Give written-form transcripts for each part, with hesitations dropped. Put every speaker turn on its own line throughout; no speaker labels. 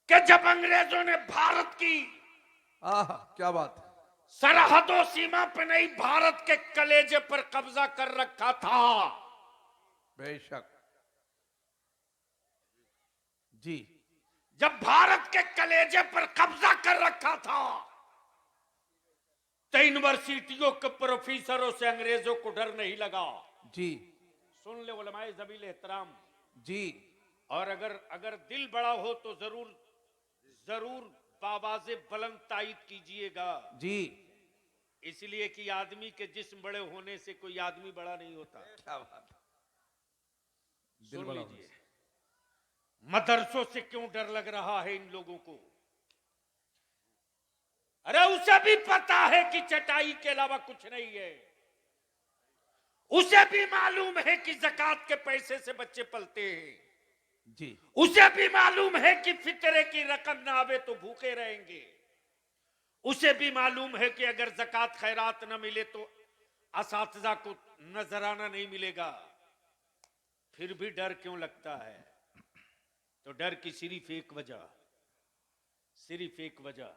कि जब अंग्रेजों ने भारत की
आह, क्या बात है।
सरहदों सीमा पर नहीं, भारत के कलेजे पर कब्जा कर रखा था।
बेशक जी।
जब भारत के कलेजे पर कब्जा कर रखा था तो यूनिवर्सिटियों के प्रोफेसरों से अंग्रेजों को डर नहीं लगा।
जी
सुन ले उलमाए ज़बील एहतराम।
जी।
और अगर अगर दिल बड़ा हो तो जरूर जरूर बाबाज़े बुलंद तायद कीजिएगा।
जी
इसलिए कि आदमी के जिस्म बड़े होने से कोई आदमी बड़ा नहीं होता।
क्या बात है। दिल
सुन
बड़ा
लीजिए, मदरसों से क्यों डर लग रहा है इन लोगों को? अरे उसे भी पता है कि चटाई के अलावा कुछ नहीं है। उसे भी मालूम है कि ज़कात के पैसे से बच्चे पलते हैं।
जी।
उसे भी मालूम है कि फितरे की रकम ना आवे तो भूखे रहेंगे। उसे भी मालूम है कि अगर ज़कात खैरात न मिले तो असातिज़ा को नजराना नहीं मिलेगा। फिर भी डर क्यों लगता है? तो डर की सिर्फ एक वजह, सिर्फ एक वजह,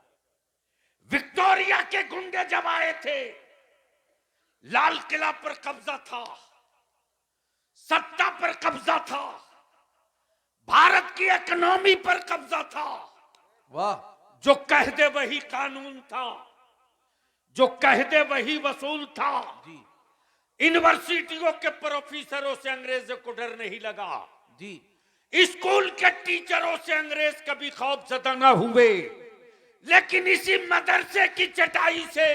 विक्टोरिया के गुंडे जब आए थे, लाल किला पर कब्जा था, सत्ता पर कब्जा था, भारत की इकोनॉमी पर कब्जा था।
वाह।
जो कह दे वही कानून था, जो कह दे वही वसूल था।
जी
यूनिवर्सिटियों के प्रोफेसरों से अंग्रेजों को डर नहीं लगा।
जी।
स्कूल के टीचरों से अंग्रेज कभी खौफजदा न हुए। लेकिन इसी मदरसे की चटाई से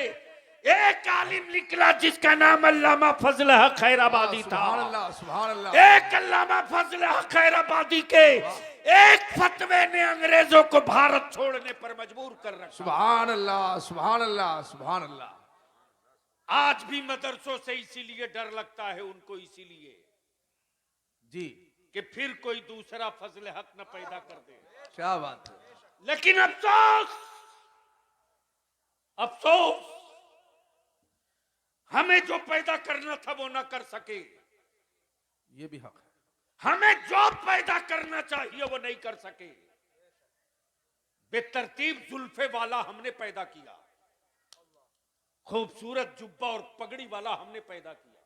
एक आलिम निकला जिसका नाम अल्लामा फजल हक खैराबादी था।
सुभान अल्लाह, सुभान अल्लाह।
एक अल्लामा फजल हक खैराबादी के एक फतवे ने अंग्रेजों को भारत छोड़ने पर मजबूर कर रखा।
सुभान अल्लाह, सुभान अल्लाह, सुभान अल्लाह।
आज भी मदरसों से इसीलिए डर लगता है उनको, इसीलिए
जी।
कि फिर कोई दूसरा फजल हक न पैदा कर दे।
क्या बात है।
लेकिन अफसोस, अफसोस, हमें जो पैदा करना था वो ना कर सके।
ये भी हक है।
हमें जो पैदा करना चाहिए वो नहीं कर सके। बेतरतीब जुल्फे वाला हमने पैदा किया, खूबसूरत जुब्बा और पगड़ी वाला हमने पैदा किया,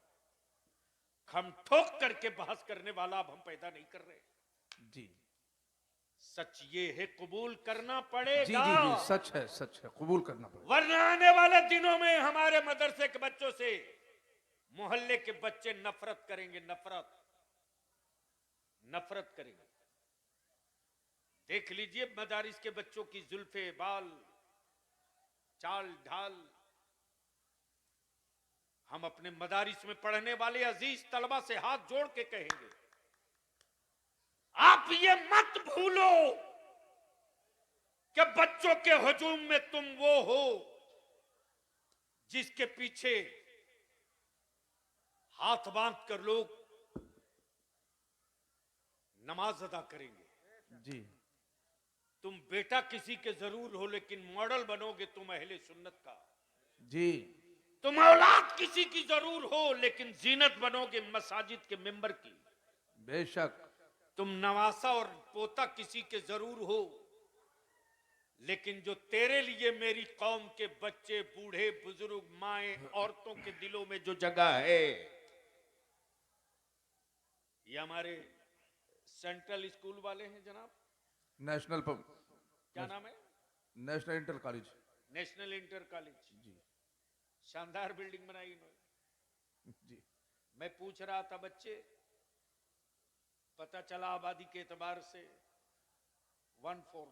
हम ठोक करके बहस करने वाला अब हम पैदा नहीं कर रहे।
जी।
सच ये है, कबूल करना
जी
पड़ेगा।
जी जी, सच है, सच है, कबूल करना पड़ेगा।
वरना आने वाले दिनों में हमारे मदरसे के बच्चों से मोहल्ले के बच्चे नफरत करेंगे, नफरत नफरत करेंगे। देख लीजिए मदारिस के बच्चों की जुल्फे, बाल, चाल ढाल। हम अपने मदारिस में पढ़ने वाले अजीज तलबा से हाथ जोड़ के कहेंगे, आप ये मत भूलो कि बच्चों के हुजूम में तुम वो हो जिसके पीछे हाथ बांध कर लोग नमाज अदा करेंगे।
जी।
तुम बेटा किसी के जरूर हो लेकिन मॉडल बनोगे तुम अहले सुन्नत का।
जी।
तुम औलाद किसी की जरूर हो लेकिन जीनत बनोगे मसाजिद के मेंबर की।
बेशक।
तुम नवासा और पोता किसी के जरूर हो लेकिन जो तेरे लिए मेरी कौम के बच्चे, बूढ़े, बुजुर्ग, माएं, औरतों के दिलों में जो जगह है, ये हमारे सेंट्रल स्कूल वाले हैं जनाब।
नेशनल
क्या नाम है?
National inter college.
National inter college.
जी।
शानदार बिल्डिंग बनाई इन्होंने।
जी।
मैं पूछ रहा था बच्चे, पता चला आबादी के एतबार से 1/4।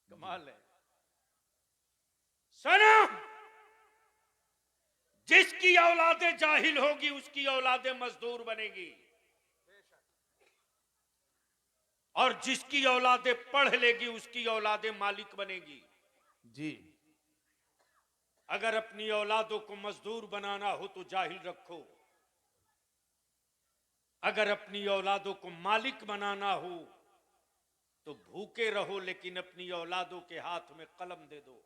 कमाल है। सुनो, जिसकी औलादे जाहिल होगी उसकी औलादे मजदूर बनेगी, और जिसकी औलादे पढ़ लेगी उसकी औलादे मालिक बनेगी।
जी।
अगर अपनी औलादों को मजदूर बनाना हो तो जाहिल रखो, अगर अपनी औलादों को मालिक बनाना हो तो भूखे रहो लेकिन अपनी औलादों के हाथ में कलम दे दो।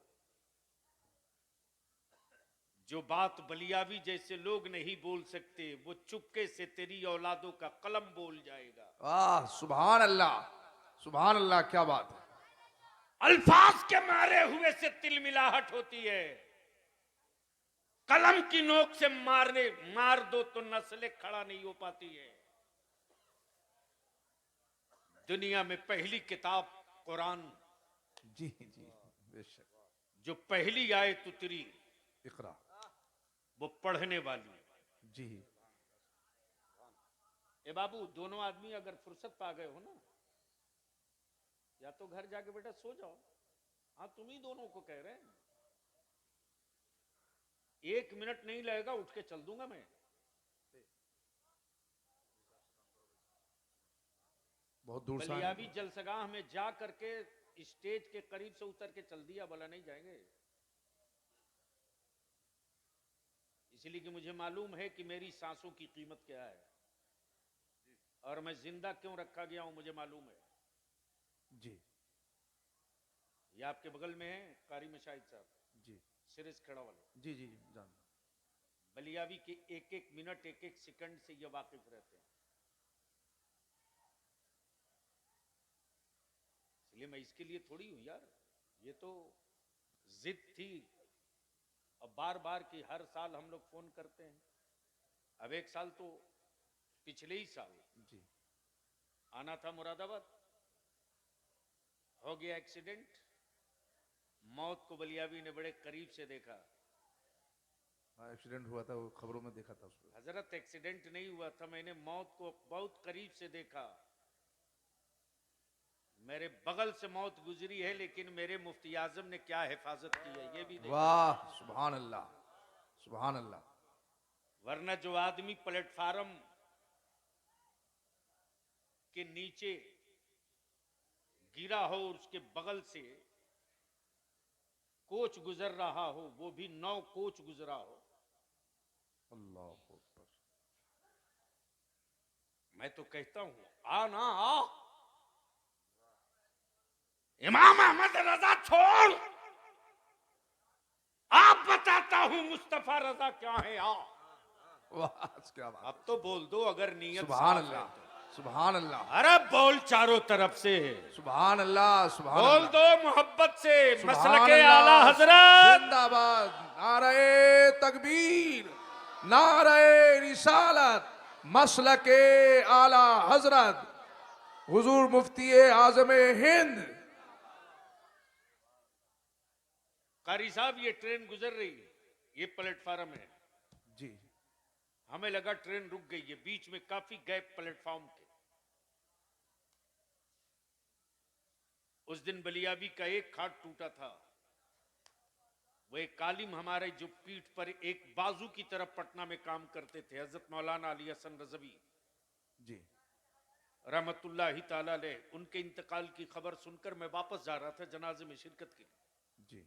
जो बात बलियावी जैसे लोग नहीं बोल सकते वो चुपके से तेरी औलादों का कलम बोल जाएगा।
वाह, सुभान अल्लाह, सुभान अल्लाह, क्या बात है।
अल्फाज के मारे हुए से तिलमिलाहट होती है। कलम की नोक से मार दो तो नस्लें खड़ा नहीं हो पाती है। दुनिया में पहली किताब कुरान,
जी जी बेशक।
जो पहली आयत उतरी
इकरा।
वो पढ़ने वाली।
जी
ए बाबू, दोनों आदमी अगर फुर्सत पा गए हो ना, या तो घर जाके बेटा सो जाओ। हाँ, तुम ही दोनों को कह रहे हैं। 1 मिनट नहीं लगेगा, उठ के चल दूंगा मैं।
बहुत दूर से आए
बलियाबी
हैं।
जलसगाह में जा करके स्टेज के करीब से उतर के चल दिया, बोला नहीं जाएंगे। इसलिए कि मुझे मालूम है कि मेरी सांसों की कीमत क्या है, और मैं जिंदा क्यों रखा गया हूं मुझे मालूम है।
जी
ये आपके बगल में है कारी मशाहिद साहब,
जी
सिरिस खड़ा वाले।
जी जी जान।
बलियाबी के एक एक मिनट, एक एक सेकंड से ये वाकिफ रहते हैं। इसलिए मैं इसके लिए थोड़ी हूं यार, ये तो जिद थी। अब बार बार की हर साल हम लोग फोन करते हैं। अब एक साल तो पिछले ही साल
जी
आना था मुरादाबाद, हो गया एक्सीडेंट। मौत को बलियाबी ने बड़े करीब से देखा।
हाँ एक्सीडेंट हुआ था, वो खबरों में देखा था उसको।
हजरत, एक्सीडेंट नहीं हुआ था, मैंने मौत को बहुत करीब से देखा। मेरे बगल से मौत गुजरी है, लेकिन मेरे मुफ्ती आजम ने क्या हिफाजत की है ये भी देखा।
वाह सुभान अल्लाह, सुभान अल्लाह।
वरना जो आदमी प्लेटफार्म के नीचे गिरा हो, उसके बगल से कोच गुजर रहा हो, वो भी 9 कोच गुजरा हो,
अल्लाह अकबर।
मैं तो कहता हूं आ ना आ। इमाम अहमद रजा छोड़, आप बताता हूं मुस्तफा रजा क्या है। आ
वाह क्या बात।
अब तो बोल दो अगर नीयत
सुभान
साफ है
अल्लाह,
तो।
सुभान अल्लाह,
अरे बोल चारों तरफ से,
सुभान अल्लाह, सुभान
बोल
अल्लाह,
दो मोहब्बत से।
सुभान
मसलके
अल्लाह,
आला हजरत
जिंदाबाद। नारे तकबीर, नारे रिसालत, मसलके आला हजरत हुजूर मुफ्ती आजम हिंद।
कारी साहब, ये ट्रेन गुजर रही है, ये प्लेटफार्म है।
जी
हमें लगा ट्रेन रुक गई है, बीच में काफी गैप प्लेटफॉर्म के। उस दिन बलियाबी का एक खाट टूटा था। वो एक कालिम हमारे जो पीठ पर एक बाजू की तरफ पटना में काम करते थे, हजरत मौलाना अली हसन रजवी
जी
रहमतुल्लाहि ताला अलैह, उनके इंतकाल की खबर सुनकर मैं वापस जा रहा था जनाजे में शिरकत के लिए।
जी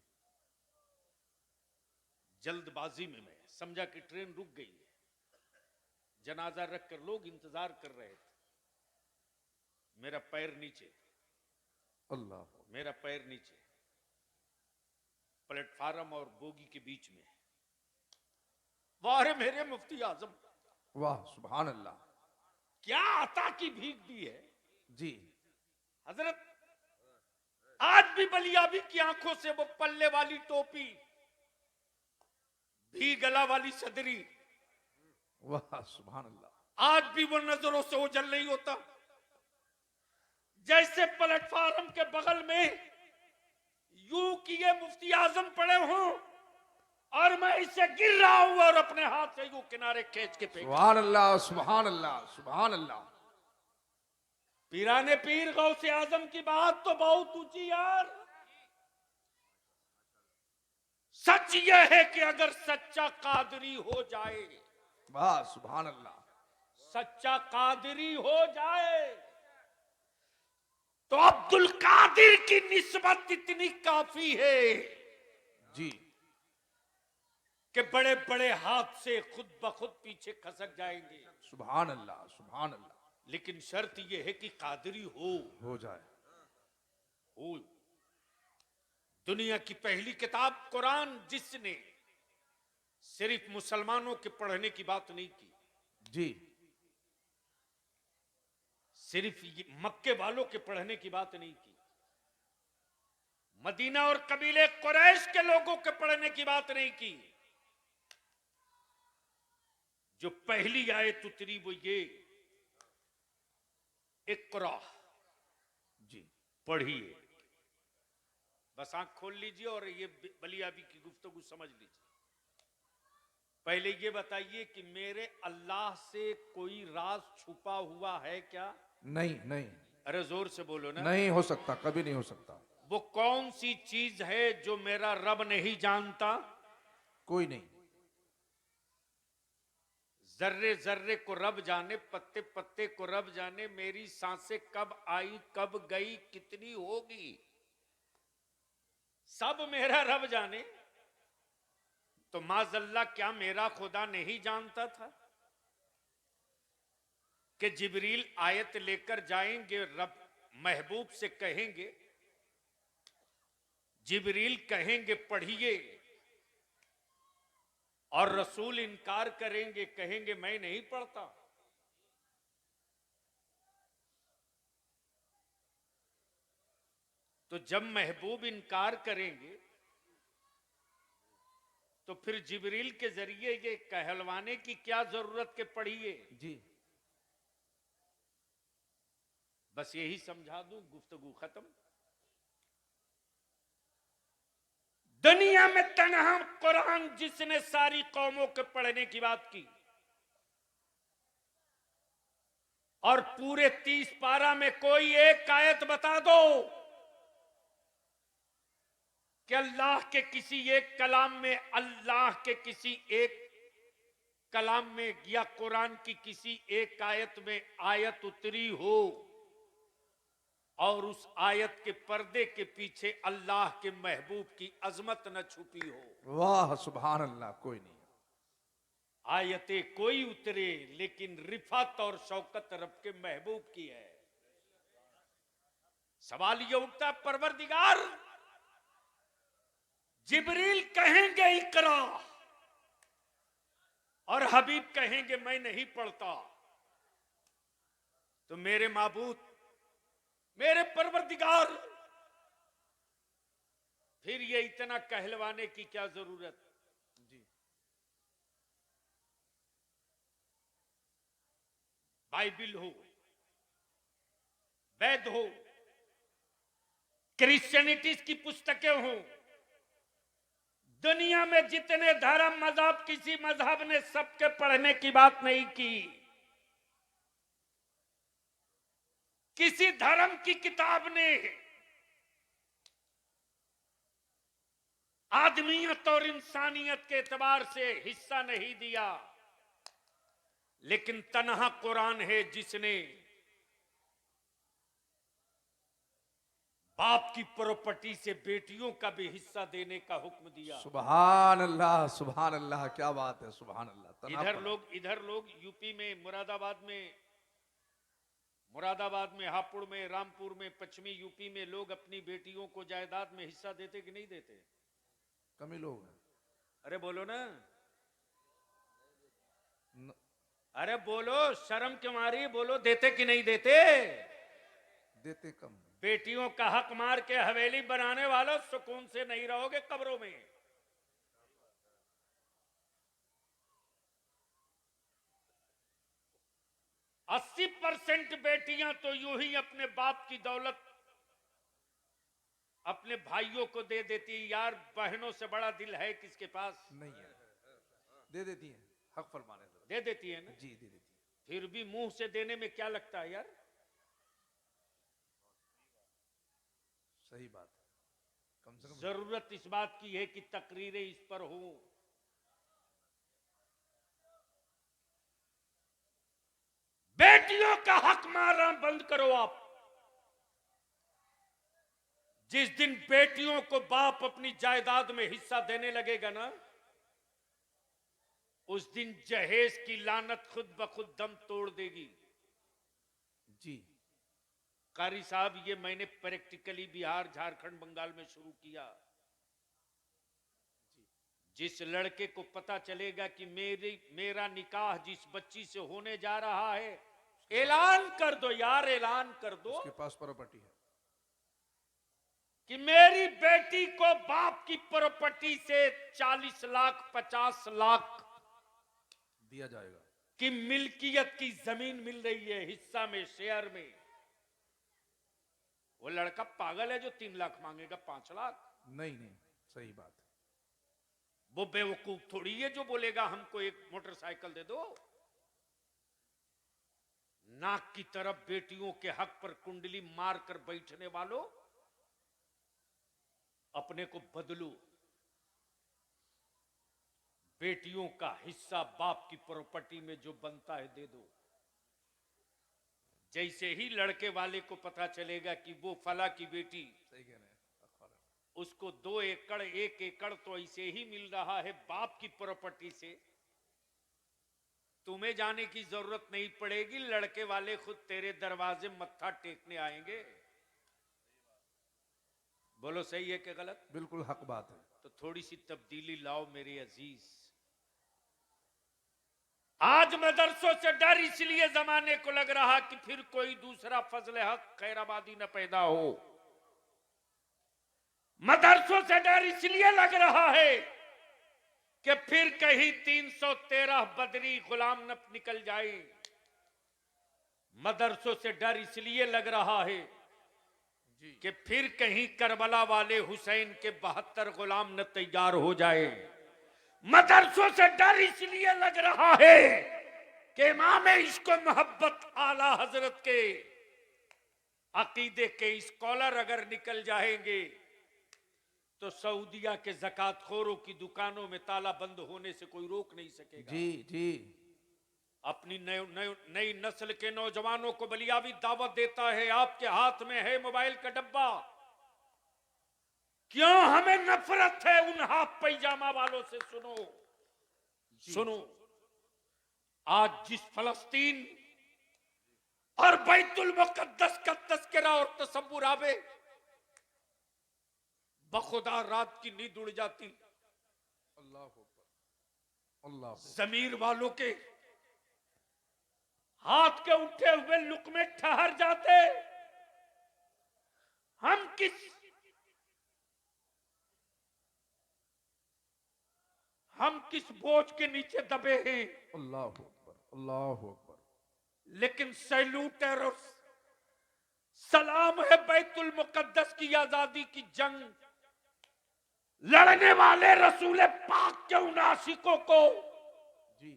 जल्दबाजी में मैं समझा कि ट्रेन रुक गई है। जनाजा रख कर लोग इंतजार कर रहे थे। मेरा पैर नीचे,
अल्लाह,
मेरा पैर नीचे, प्लेटफार्म और बोगी के बीच में। वाह मेरे मुफ्ती आजम,
वाह सुभान अल्लाह।
क्या अता की भीख दी है
जी
हजरत। आज भी बलियाबी की आंखों से वो पल्ले वाली टोपी, भी गला वाली सदरी,
वाह सुभान अल्लाह।
आज भी वो नजरों से ओझल नहीं होता। जैसे प्लेटफार्म के बगल में यूं किए मुफ्ती आजम पड़े हों, और मैं इसे गिर रहा हूं और अपने हाथ से यूं किनारे खींच के फेंक।
सुभान अल्लाह, सुभान अल्लाह, सुभान अल्लाह।
पीराने पीर गौसे आजम की बात तो बहुत ऊंची यार। सच यह है कि अगर सच्चा कादरी हो जाए,
वाह सुभान अल्लाह।
सच्चा कादरी हो जाए, तो अब्दुल कादिर की निस्बत इतनी काफी है
जी
कि बड़े बड़े हाथ से खुद ब खुद पीछे खसक जाएंगे।
सुभान अल्लाह, सुभान अल्लाह।
लेकिन शर्त यह है कि कादरी
हो जाए।
हो। दुनिया की पहली किताब कुरान, जिसने सिर्फ मुसलमानों के पढ़ने की बात नहीं की,
जी
सिर्फ मक्के वालों के पढ़ने की बात नहीं की, मदीना और कबीले कुरैश के लोगों के पढ़ने की बात नहीं की। जो पहली आयत उतरी वो ये, इक़रा,
जी
पढ़िए। बस आंख खोल लीजिए और ये बलियाबी की गुफ्तगू समझ लीजिए। पहले ये बताइए कि मेरे अल्लाह से कोई राज छुपा हुआ है क्या?
नहीं नहीं,
अरे जोर से बोलो ना।
नहीं हो सकता, कभी नहीं हो सकता।
वो कौन सी चीज है जो मेरा रब नहीं जानता?
कोई नहीं।
जर्रे जर्रे को रब जाने, पत्ते पत्ते को रब जाने, मेरी सांसें कब आई कब गई कितनी होगी, सब मेरा रब जाने। तो माजल्ला क्या मेरा खुदा नहीं जानता था कि जिब्रील आयत लेकर जाएंगे, रब महबूब से कहेंगे, जिब्रील कहेंगे पढ़िए, और रसूल इनकार करेंगे, कहेंगे मैं नहीं पढ़ता। तो जब महबूब इनकार करेंगे तो फिर जिब्रील के जरिए ये कहलवाने की क्या जरूरत के पढ़िए।
जी
बस यही समझा दूं, गुफ्तगू खत्म। दुनिया में तन्हा कुरान जिसने सारी कौमों के पढ़ने की बात की, और पूरे 30 पारा में कोई एक आयत बता दो कि अल्लाह के किसी एक कलाम में, अल्लाह के किसी एक कलाम में या कुरान की किसी एक आयत में आयत उतरी हो और उस आयत के पर्दे के पीछे अल्लाह के महबूब की अजमत न छुपी हो।
वाह सुभान अल्लाह, कोई नहीं।
आयतें कोई उतरे लेकिन रिफत और शौकत रब के महबूब की है। सवाल यह उठता, परवरदिगार, जिब्रील कहेंगे इकरा और हबीब कहेंगे मैं नहीं पढ़ता, तो मेरे माबूद, मेरे परवरदिगार, फिर ये इतना कहलवाने की क्या जरूरत?
जी
बाइबिल हो, वेद हो, क्रिश्चियनिटीज की पुस्तकें हो, दुनिया में जितने धर्म मजहब, किसी मजहब ने सबके पढ़ने की बात नहीं की। किसी धर्म की किताब ने आदमियत और इंसानियत के एतबार से हिस्सा नहीं दिया, लेकिन तन्हा कुरान है जिसने बाप की प्रॉपर्टी से बेटियों का भी हिस्सा देने का हुक्म दिया।
सुभान अल्लाह, सुभान अल्लाह, क्या बात है, सुभान अल्लाह।
इधर लोग यूपी में मुरादाबाद में, हापुड़ में, रामपुर में, पश्चिमी यूपी में लोग अपनी बेटियों को जायदाद में हिस्सा देते कि नहीं देते?
कमी लोग हैं।
अरे बोलो ना,
न,
अरे बोलो, शर्म क्यों मारी, बोलो, देते कि नहीं देते?
देते कम।
बेटियों का हक मार के हवेली बनाने वालों, सुकून से नहीं रहोगे कब्रों में। 80% बेटियां तो यूं ही अपने बाप की दौलत अपने भाइयों को दे देती। यार, बहनों से बड़ा दिल है किसके पास?
नहीं है, दे देती है, हक फरमाने
दे देती है ना।
जी दे देती है।
फिर भी मुंह से देने में क्या लगता है यार?
सही बात है। कम से कम
जरूरत इस बात की है कि तकरीरें इस पर हो। बेटियों का हक मारना बंद करो आप। जिस दिन बेटियों को बाप अपनी जायदाद में हिस्सा देने लगेगा ना, उस दिन जहेज की लानत खुद ब खुद दम तोड़ देगी।
जी
कारी साहब, ये मैंने प्रैक्टिकली बिहार, झारखंड, बंगाल में शुरू किया। जिस लड़के को पता चलेगा कि मेरा निकाह जिस बच्ची से होने जा रहा है, ऐलान कर दो यार, ऐलान कर दो,
उसके पास प्रॉपर्टी है।
कि मेरी बेटी को बाप की प्रॉपर्टी से 40 लाख 50 लाख
दिया जाएगा।
की मिल्कियत की जमीन मिल रही है, हिस्सा में, शेयर में। वो लड़का पागल है जो 3 लाख मांगेगा 5 लाख।
नहीं नहीं, सही बात है।
वो बेवकूफ थोड़ी है जो बोलेगा हमको एक मोटरसाइकिल दे दो। नाक की तरफ बेटियों के हक पर कुंडली मारकर बैठने वालों, अपने को बदलो। बेटियों का हिस्सा बाप की प्रॉपर्टी में जो बनता है दे दो। जैसे ही लड़के वाले को पता चलेगा कि वो फला की बेटी,
सही कह रहे हैं।
उसको 2 एकड़ 1 एकड़ तो ऐसे ही मिल रहा है बाप की प्रॉपर्टी से, तुम्हें जाने की जरूरत नहीं पड़ेगी, लड़के वाले खुद तेरे दरवाजे मत्था टेकने आएंगे। बोलो सही है कि गलत?
बिल्कुल हक बात है।
तो थोड़ी सी तब्दीली लाओ मेरे अजीज। आज मदरसों से डर इसलिए जमाने को लग रहा कि फिर कोई दूसरा फजल हक खैराबादी न पैदा हो। मदरसों से डर इसलिए लग रहा है कि फिर कहीं 313 बदरी गुलाम न निकल जाए। मदरसों से डर इसलिए लग रहा है कि फिर कहीं करबला वाले हुसैन के 72 गुलाम न तैयार हो जाए। मदरसों से डर इसलिए लग रहा है कि इमाम इश्क मोहब्बत आला हजरत के अकीदे के स्कॉलर अगर निकल जाएंगे तो सऊदिया के ज़कातखोरों की दुकानों में ताला बंद होने से कोई रोक नहीं सकेगा।
जी जी।
अपनी नई नस्ल के नौजवानों को बलियावी दावत देता है, आपके हाथ में है मोबाइल का डब्बा। क्यों हमें नफरत है उन हाफ पैजामा वालों से? सुनो सुनो, आज जिस फलस्तीन और बैतुल मुकद्दस का तस्करा और तसव्वुर आवे, बखुदा रात की नींद उड़ जाती।
अल्लाह अकबर, अल्लाह।
जमीर वालों के हाथ के उठे हुए लुकमे ठहर जाते। हम किस बोझ के नीचे दबे हैं।
अल्लाह अकबर, अल्लाह अकबर।
लेकिन सैल्यूट और सलाम है बैतुल मुकद्दस की आजादी की जंग लड़ने वाले रसूल पाक के उन आशिकों को
जी।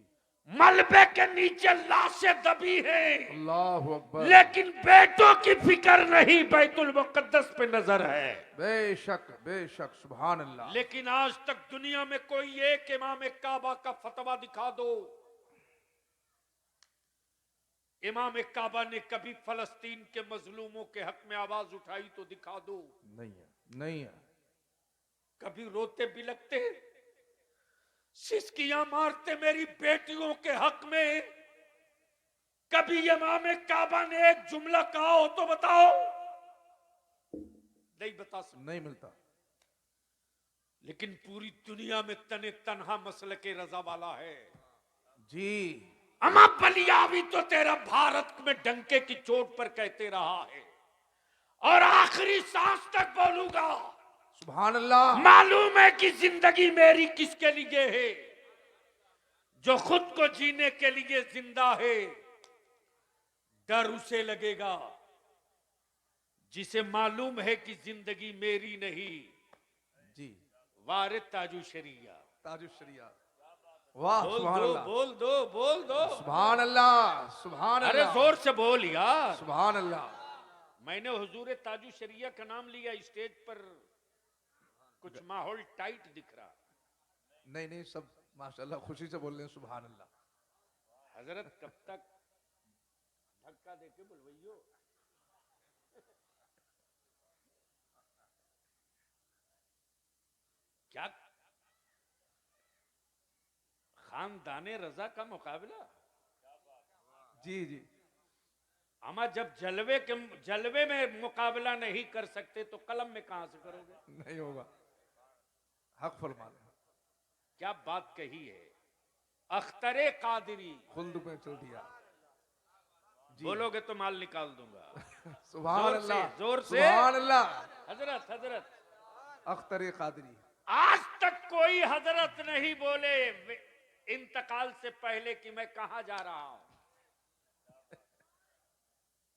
मलबे के नीचे लाशें दबी हैं,
अल्लाह अकबर।
लेकिन बेटों की फिक्र नहीं, बैतुल मुकद्दस पे नजर है।
बेशक बेशक, सुभान अल्लाह।
लेकिन आज तक दुनिया में कोई एक इमाम काबा का फतवा दिखा दो। इमाम काबा ने कभी फलस्तीन के मजलूमों के हक में आवाज उठाई तो दिखा दो।
नहीं है, नहीं है।
कभी रोते बिलखते, सिसकियां मारते मेरी बेटियों के हक में, कभी इमाम काबा ने एक जुमला कहा हो तो बताओ? नहीं बता सकते।
नहीं मिलता।
लेकिन पूरी दुनिया में तने तन्हा मसलके रजा वाला है।
जी।
अमा बलियावी तो तेरा भारत में डंके की चोट पर कहते रहा है और आखिरी सांस तक बोलूंगा।
सुभान अल्लाह।
मालूम है कि जिंदगी मेरी किसके लिए है? जो खुद को जीने के लिए जिंदा है। डर उसे लगेगा जिसे मालूम है कि जिंदगी मेरी नहीं।
जी।
वारिद ताजु शरिया,
ताजु शरिया। वाह,
बोल
सुभान
दो
अल्लाह।
बोल दो बोल दो।
सुभान अल्लाह, सुभान
अरे
अल्लाह।
जोर से बोल यार।
सुभान अल्लाह।
मैंने हुजूर ताजु शरिया का नाम लिया, स्टेज पर कुछ माहौल टाइट दिख रहा।
नहीं नहीं, सब माशाल्लाह खुशी से बोल रहे हैं। सुभान अल्लाह।
हजरत कब तक धक्का देके बोलवैयो? क्या खानदाने रजा का मुकाबला?
जी जी।
अमा जब जलवे में मुकाबला नहीं कर सकते तो कलम में कहां से करोगे?
नहीं होगा। हक फरमा रहे हैं।
क्या बात कही है। अख्तरे कादिरी,
खुल्द में चल दिया।
बोलोगे तो माल निकाल दूंगा।
सुभान अल्लाह,
जोर से।
सुभान अल्लाह।
हजरत हजरत
अख्तर कादरी।
आज तक कोई हजरत नहीं बोले इंतकाल से पहले कि मैं कहां जा रहा हूं।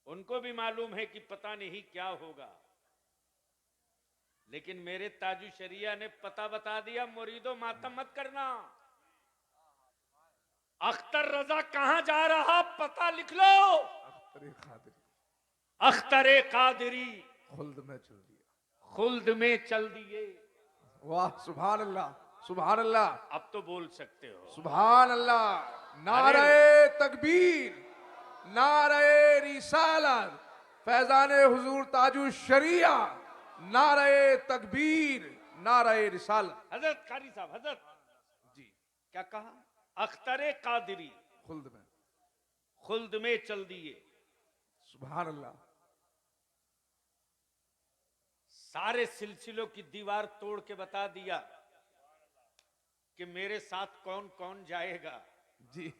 उनको भी मालूम है कि पता नहीं क्या होगा, लेकिन मेरे ताजु शरिया ने पता बता दिया, मुरीदो मातम मत करना। अख्तर रजा कहां जा रहा पता लिख लो।
अख्तर कादरी
अख्तर कादरी
खुल्द में चल दिया।
खुल्द में चल दिए।
वाह सुभान अल्लाह, सुभान अल्लाह,
अब तो बोल सकते हो।
सुभान अल्लाह। नारे तकबीर, नारे रिसालत, फैजाने हुजूर ताजु शरिया, नारे तकबीर, नारे रिसालत।
हजरत कारी साहब, हजरत
जी
क्या कहा? अख्तर कादरी खुल्द में चल दिए।
सुभान अल्लाह।
सारे सिलसिलों की दीवार तोड़ के बता दिया कि मेरे साथ कौन कौन जाएगा।
जी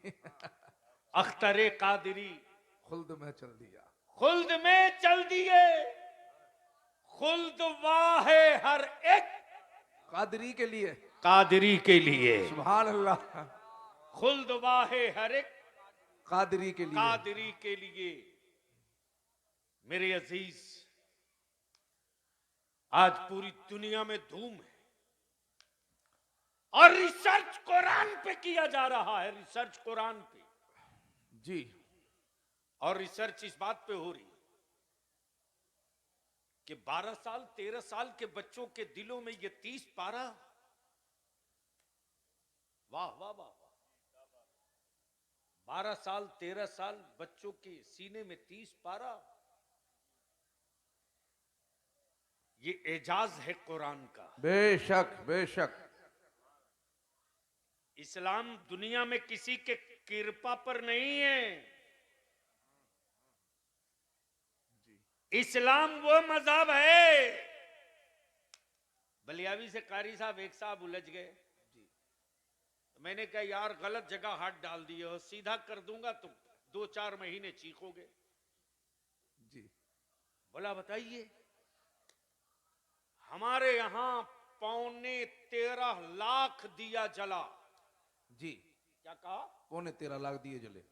अख्तर कादरी
खुल्द में चल दिया।
खुल्द में चल दिए। खुल्द वाह है हर एक
कादरी के लिए,
कादरी के लिए।
सुभान अल्लाह।
खुल्द वाह है हर एक
कादरी के लिए,
कादरी के लिए। मेरे अजीज, आज पूरी दुनिया में धूम है और रिसर्च कुरान पे किया जा रहा है, रिसर्च कुरान पे।
जी
और रिसर्च इस बात पे हो रही कि 12 साल 13 साल के बच्चों के दिलों में ये 30 पारा। वाह वाह वाह वाह। 12 साल 13 साल बच्चों के सीने में 30 पारा। ये एजाज है कुरान का।
बेशक बेशक।
इस्लाम दुनिया में किसी के कृपा पर नहीं है। इस्लाम वो मजहब है। बलियावी से कारी साहब एक साहब उलझ गए। तो मैंने कहा यार गलत जगह हाथ डाल दिए हो, सीधा कर दूंगा तो 2-4 महीने चीखोगे।
जी
बोला बताइए। हमारे यहां 13.25 लाख दिया जला।
जी
क्या कहा?
13.25 लाख दिए जले।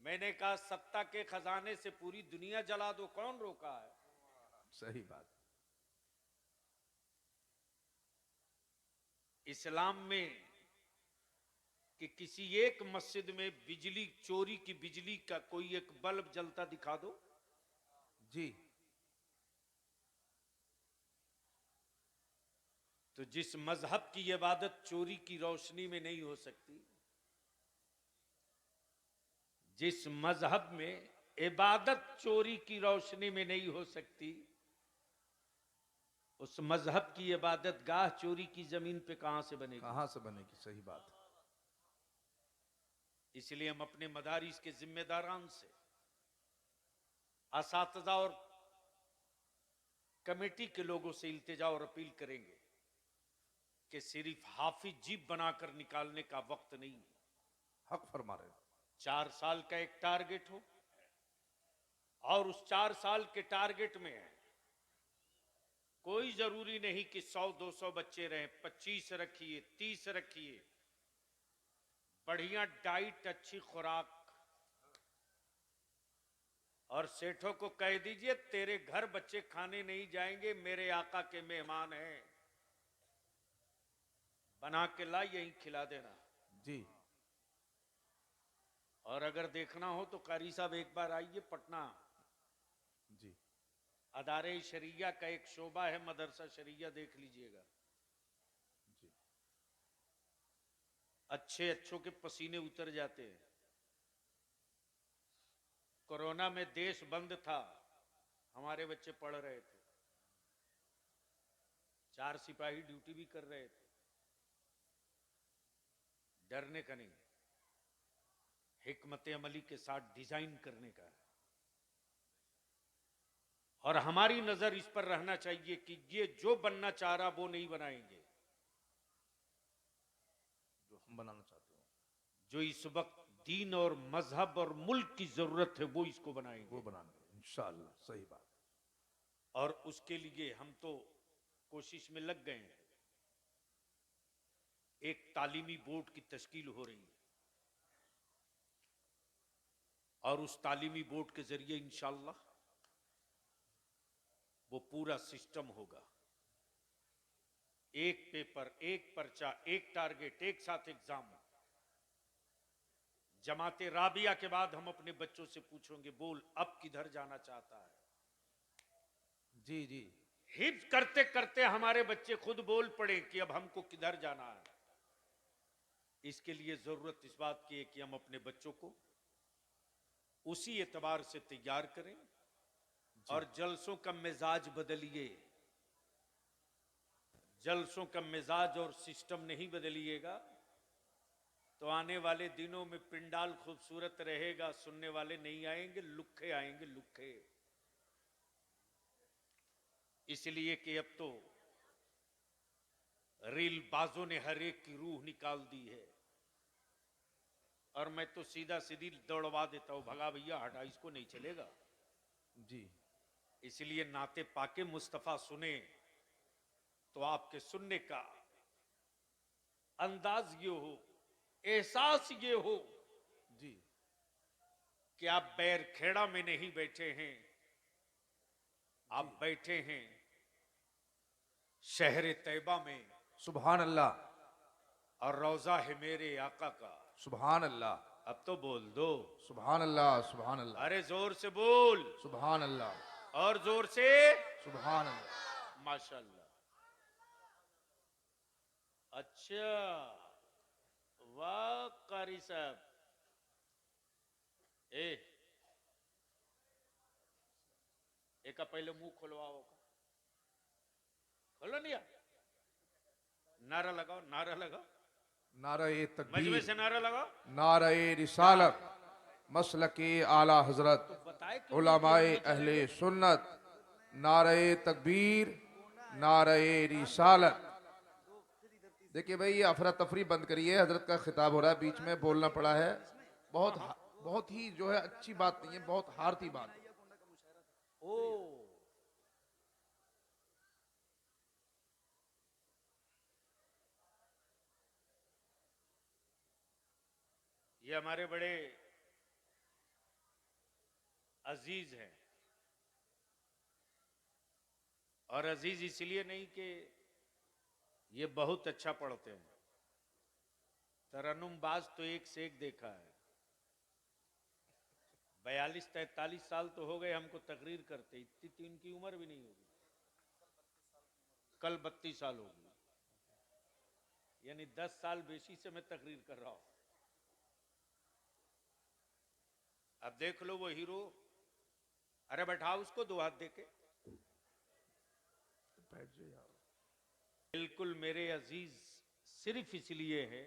मैंने कहा सत्ता के खजाने से पूरी दुनिया जला दो, कौन रोका है?
सही बात।
इस्लाम में कि किसी एक मस्जिद में बिजली चोरी की, बिजली का कोई एक बल्ब जलता दिखा दो।
जी
तो जिस मजहब की इबादत चोरी की रोशनी में नहीं हो सकती, जिस मजहब में इबादत चोरी की रोशनी में नहीं हो सकती, उस मजहब की इबादत गाह चोरी की जमीन पे कहां से बनेगी?
कहां से बनेगी? सही बात।
इसलिए हम अपने मदारिस के जिम्मेदारान से, असातिज़ा और कमेटी के लोगों से इल्तिजा और अपील करेंगे कि सिर्फ हाफिज जीप बनाकर निकालने का वक्त नहीं है।
हक फरमा रहे हो।
4 साल का एक टारगेट हो और उस 4 साल के टारगेट में है, कोई जरूरी नहीं कि 100-200 बच्चे रहे, 25 रखिए, 30 रखिए। बढ़िया डाइट, अच्छी खुराक, और सेठों को कह दीजिए तेरे घर बच्चे खाने नहीं जाएंगे, मेरे आका के मेहमान हैं, बना के ला यहीं खिला देना।
जी
और अगर देखना हो तो कारी साहब एक बार आइए पटना।
जी
अदारे शरिया का एक शोबा है मदरसा शरिया, देख लीजिएगा।
जी
अच्छे अच्छों के पसीने उतर जाते हैं। कोरोना में देश बंद था, हमारे बच्चे पढ़ रहे थे, 4 सिपाही ड्यूटी भी कर रहे थे। डरने का नहीं, हिकमत अमली के साथ डिजाइन करने का है। और हमारी नजर इस पर रहना चाहिए कि ये जो बनना चाह रहा वो नहीं बनाएंगे,
जो हम बनाना चाहते हो,
जो इस वक्त दीन और मजहब और मुल्क की जरूरत है वो इसको बनाएंगे,
वो बनाएंगे इंशाअल्लाह। सही बात।
और उसके लिए हम तो कोशिश में लग गए हैं। एक तालीमी बोर्ड की तश्कील हो रही है और उस तालीमी बोर्ड के जरिए इंशाअल्लाह वो पूरा सिस्टम होगा। एक पेपर, एक पर्चा, एक टारगेट, एक साथ एग्जाम। जमाते राबिया के बाद हम अपने बच्चों से पूछेंगे, बोल अब किधर जाना चाहता है।
जी जी।
हिफ्ज करते करते हमारे बच्चे खुद बोल पड़े कि अब हमको किधर जाना है। इसके लिए जरूरत इस बात की है कि हम अपने बच्चों को उसी एतबार से तैयार करें और जलसों का मिजाज बदलिए। जलसों का मिजाज और सिस्टम नहीं बदलिएगा तो आने वाले दिनों में पिंडाल खूबसूरत रहेगा, सुनने वाले नहीं आएंगे, लुक्खे आएंगे, लुक्खे। इसलिए कि अब तो रील बाजों ने हर एक की रूह निकाल दी है और मैं तो सीधा सीधी दौड़वा देता हूं, भगा भैया हटा, इसको नहीं चलेगा।
जी।
इसलिए नाते पाके मुस्तफा सुने तो आपके सुनने का अंदाज ये हो, एहसास ये हो
जी।
कि आप बैरखेड़ा में नहीं बैठे हैं, आप बैठे हैं शहर तैयबा में
सुभान अल्लाह।
और रोजा है मेरे आका का।
सुभान अल्लाह।
अब तो बोल दो।
सुभान अल्लाह। सुभान अल्लाह।
अरे जोर से बोल।
सुभान अल्लाह।
और जोर से।
सुभान अल्लाह।
माशाल्लाह। अच्छा, वाह कारी साहब। एक पहले मुंह खोलवाओ, खोलो नहीं। नारा लगाओ, नारा लगाओ,
नारे
मजमे से
तकबीर,
नारा लगाओ।
नारे रिसालत, मसलके आला हजरत,
तो बताए क्यों नहीं कि
उलमाए
हम नहीं
अहले
चलेंगे?
सुन्नत, नारे तकबीर, नारे रिसालत। देखिए भाई, ये अफरा तफरी बंद करिए, हजरत का खिताब हो रहा है, बीच में बोलना पड़ा है। बहुत ही जो है अच्छी बात नहीं है, बहुत हारती बात है।
ओ, ये हमारे बड़े अजीज हैं और अजीज इसलिए नहीं कि ये बहुत अच्छा पढ़ते हैं। तरन्नुम बाज तो एक से एक देखा है। 42-43 साल तो हो गए हमको तकरीर करते, इतनी तो इनकी उम्र भी नहीं होगी। कल 32 साल होगी, यानी 10 साल बेशी से मैं तकरीर कर रहा हूं। अब देख लो वो हीरो। अरे बैठाओ उसको, दो हाथ देके। बिल्कुल मेरे अजीज सिर्फ इसलिए है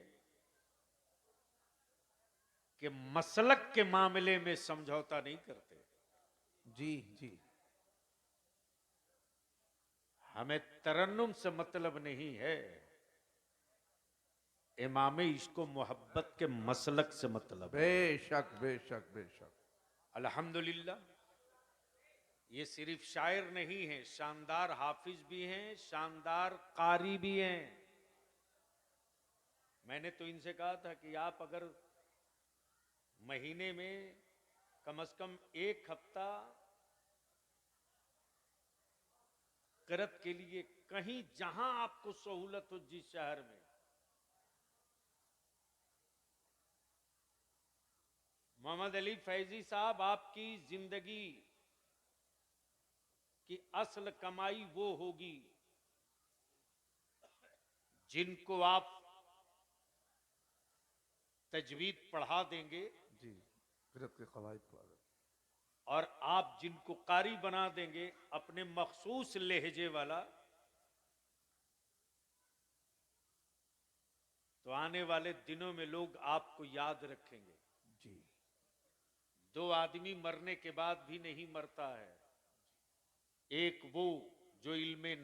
कि मसलक के मामले में समझौता नहीं करते।
जी जी।
हमें तरन्नुम से मतलब नहीं है, इमाम इश्क मोहब्बत के मसलक से मतलब है।
बेशक बेशक बेशक।
अल्हम्दुलिल्लाह, ये सिर्फ शायर नहीं है, शानदार हाफिज भी हैं, शानदार कारी भी हैं। मैंने तो इनसे कहा था कि आप अगर महीने में कम से कम एक हफ्ता करत के लिए कहीं, जहां आपको सहूलत हो, जिस शहर में, मोहम्मद अली फैजी साहब, आपकी जिंदगी की असल कमाई वो होगी जिनको आप तजवीद पढ़ा देंगे
जी। फिरत के कवायद पढ़ा दे।
और आप जिनको कारी बना देंगे अपने मखसूस लहजे वाला, तो आने वाले दिनों में लोग आपको याद रखेंगे।
जी।
दो आदमी मरने के बाद भी नहीं मरता है, एक वो जो इल्मे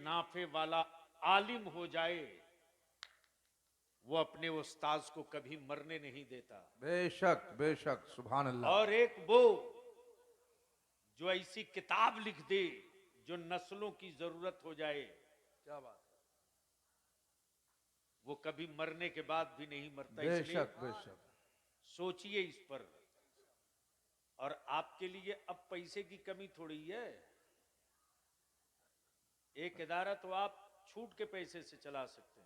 नाफे वाला आलिम हो जाए, वो अपने उस्ताद को कभी मरने नहीं देता।
बेशक बेशक, सुभान अल्लाह।
और एक वो जो ऐसी किताब लिख दे जो नस्लों की जरूरत हो जाए,
क्या बात,
वो कभी मरने के बाद भी नहीं मरता। इसलिए
बेशक बेशक।
सोचिए इस पर। और आपके लिए अब पैसे की कमी थोड़ी है। एक इदारा तो आप छूट के पैसे से चला सकते हैं,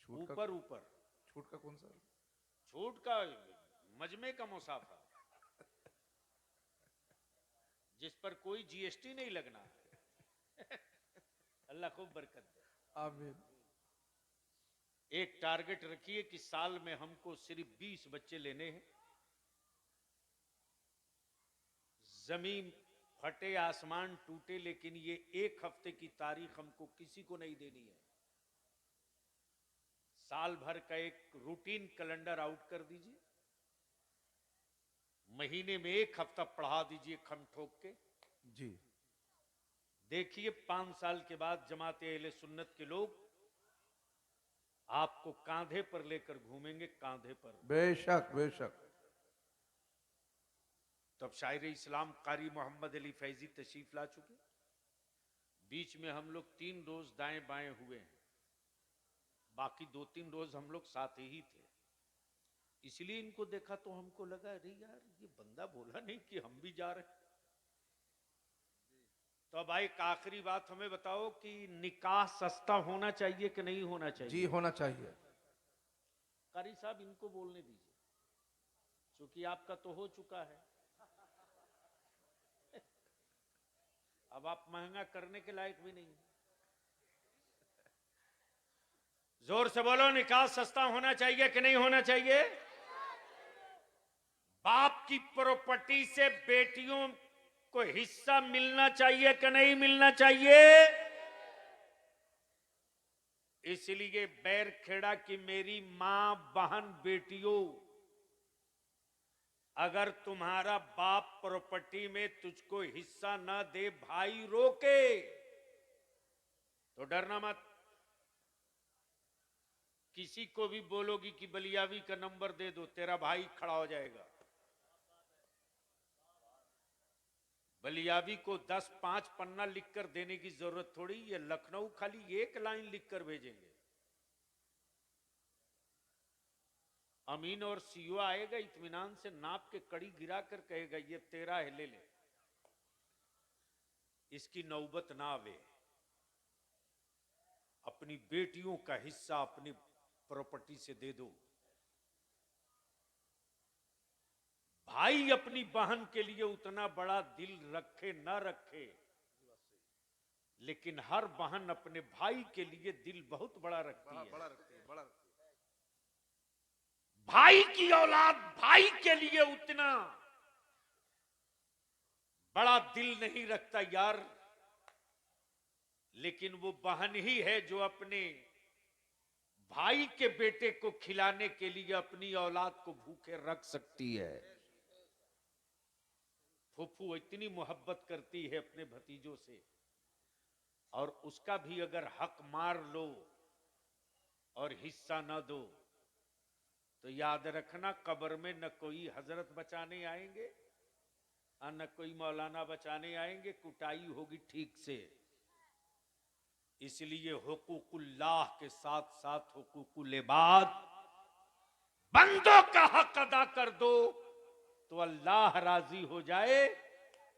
छूट का,
ऊपर ऊपर।
छूट का कौन सा?
छूट का मजमे का मुसाफा, जिस पर कोई जीएसटी नहीं लगना। अल्लाह खूब बरकत दे।
आमीन।
एक टारगेट रखिए कि साल में हमको सिर्फ 20 बच्चे लेने हैं। जमीन फटे, आसमान टूटे, लेकिन ये एक हफ्ते की तारीख हमको किसी को नहीं देनी है। साल भर का एक रूटीन कैलेंडर आउट कर दीजिए, महीने में एक हफ्ता पढ़ा दीजिए खम ठोक के।
जी।
देखिए 5 साल के बाद जमाते अहले सुन्नत के लोग आपको कांधे पर लेकर घूमेंगे, कांधे पर।
बेशक बेशक।
तब शायर इस्लाम कारी मोहम्मद अली फैजी तशरीफ ला चुके। बीच में हम लोग 3 रोज दाएं बाएं हुए हैं, बाकी 2-3 रोज हम लोग साथ ही थे। इसलिए इनको देखा तो हमको लगा, अरे यार ये बंदा बोला नहीं कि हम भी जा रहे हैं। तो अब एक आखिरी बात हमें बताओ कि निकाह सस्ता होना चाहिए कि नहीं होना चाहिए?
जी होना चाहिए।
कारी साहब इनको बोलने दीजिए, क्योंकि आपका तो हो चुका है। अब आप महंगा करने के लायक भी नहीं। जोर से बोलो, निकाह सस्ता होना चाहिए कि नहीं होना चाहिए? बाप की प्रॉपर्टी से बेटियों को हिस्सा मिलना चाहिए कि नहीं मिलना चाहिए? इसलिए बैरखेड़ा की मेरी मां, बहन, बेटियों, अगर तुम्हारा बाप प्रॉपर्टी में तुझको हिस्सा न दे, भाई रोके, तो डरना मत। किसी को भी बोलोगी कि बलियावी का नंबर दे दो, तेरा भाई खड़ा हो जाएगा। बलियावी को 10-5 पन्ना लिखकर देने की जरूरत थोड़ी है। लखनऊ खाली 1 लाइन लिखकर भेजेंगे। अमीन और सीओ आएगा, इत्मीनान से नाप के कड़ी गिरा कर कहेगा ये तेरा है, ले ले। इसकी नौबत ना आवे। अपनी बेटियों का हिस्सा अपनी प्रॉपर्टी से दे दो। भाई अपनी बहन के लिए उतना बड़ा दिल रखे ना रखे, लेकिन हर बहन अपने भाई के लिए दिल बहुत बड़ा रखती है।
बड़ा रखती है, बड़ा रखती है।
भाई की औलाद भाई के लिए उतना बड़ा दिल नहीं रखता यार, लेकिन वो बहन ही है जो अपने भाई के बेटे को खिलाने के लिए अपनी औलाद को भूखे रख सकती है। फूफू इतनी मोहब्बत करती है अपने भतीजों से, और उसका भी अगर हक मार लो और हिस्सा ना दो, तो याद रखना कब्र में न कोई हजरत बचाने आएंगे और न कोई मौलाना बचाने आएंगे। कुटाई होगी ठीक से। इसलिए हुकूकुल्लाह के साथ साथ हुकूकुल इबाद, बंदों का हक अदा कर दो तो अल्लाह राजी हो जाए,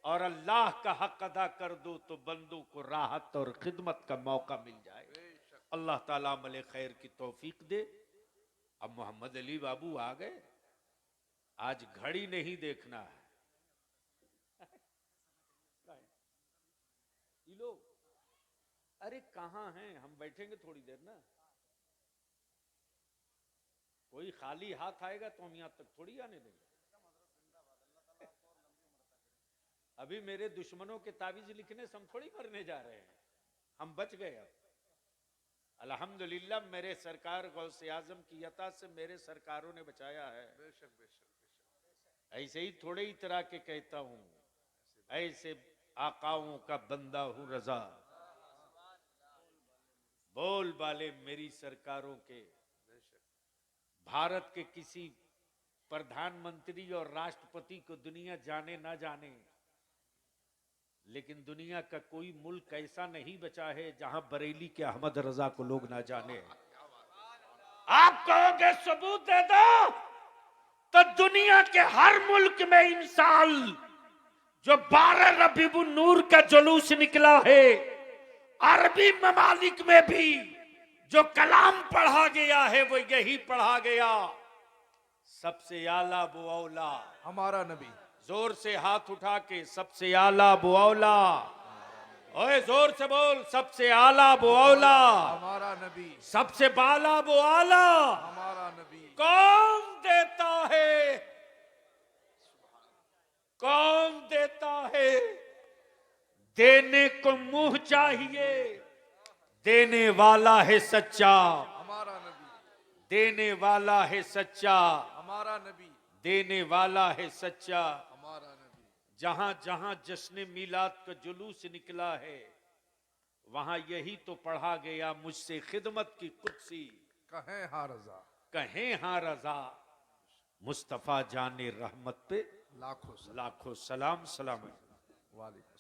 और अल्लाह का हक अदा कर दो तो बंदों को राहत और खिदमत का मौका मिल जाए। अल्लाह ताला अमल खैर की तौफीक दे। अब मोहम्मद अली बाबू आ गए, आज घड़ी नहीं देखना है। ये लोग अरे कहां हैं? हम बैठेंगे थोड़ी देर ना। कोई खाली हाथ आएगा तो हम यहां तक थोड़ी आने देंगे। अभी मेरे दुश्मनों के ताबीज लिखने से हम थोड़ी मरने जा रहे हैं। हम बच गए। अब अल्हम्दुलिल्लाह मेरे सरकार गौसे आजम की अता से मेरे सरकारों ने बचाया है।
बेशक बेशक।
ऐसे ही थोड़े ही तरह के कहता हूं, ऐसे आकाओं का बंदा हूं रजा, बोल बाले मेरी सरकारों के भारत के किसी प्रधानमंत्री और राष्ट्रपति को दुनिया जाने ना जाने, लेकिन दुनिया का कोई मुल्क ऐसा नहीं बचा है जहां बरेली के अहमद रजा को लोग ना जाने। आप कहोगे सबूत दे दो, तो दुनिया के हर मुल्क में इन साल जो 12 रबीउन नूर का जुलूस निकला है, अरबी ममालिक में भी जो कलाम पढ़ा गया है वो यही पढ़ा गया, सबसे आला वो औला।
हमारा नबी।
जोर से हाथ उठा के सबसे आला वो औला। ओए जोर से बोल, सबसे आला वो औला,
हमारा नबी।
सबसे बाला वो आला।
हमारा नबी।
कौन देता है, कौन देता है? देने को मुंह चाहिए, देने वाला है सच्चा।
हमारा नबी।
देने वाला है सच्चा,
हमारा नबी।
देने वाला है सच्चा।
हमारा नबी।
जहां जहां जश्न मिलाद का जुलूस निकला है, वहां यही तो पढ़ा गया, मुझसे खिदमत की कुर्सी
कहें हाँ रजा।
कहें हाँ रजा। मुस्तफा जाने रहमत पे
लाखों सलाम।
लाखों सलाम। सलाम।
वालेकुम।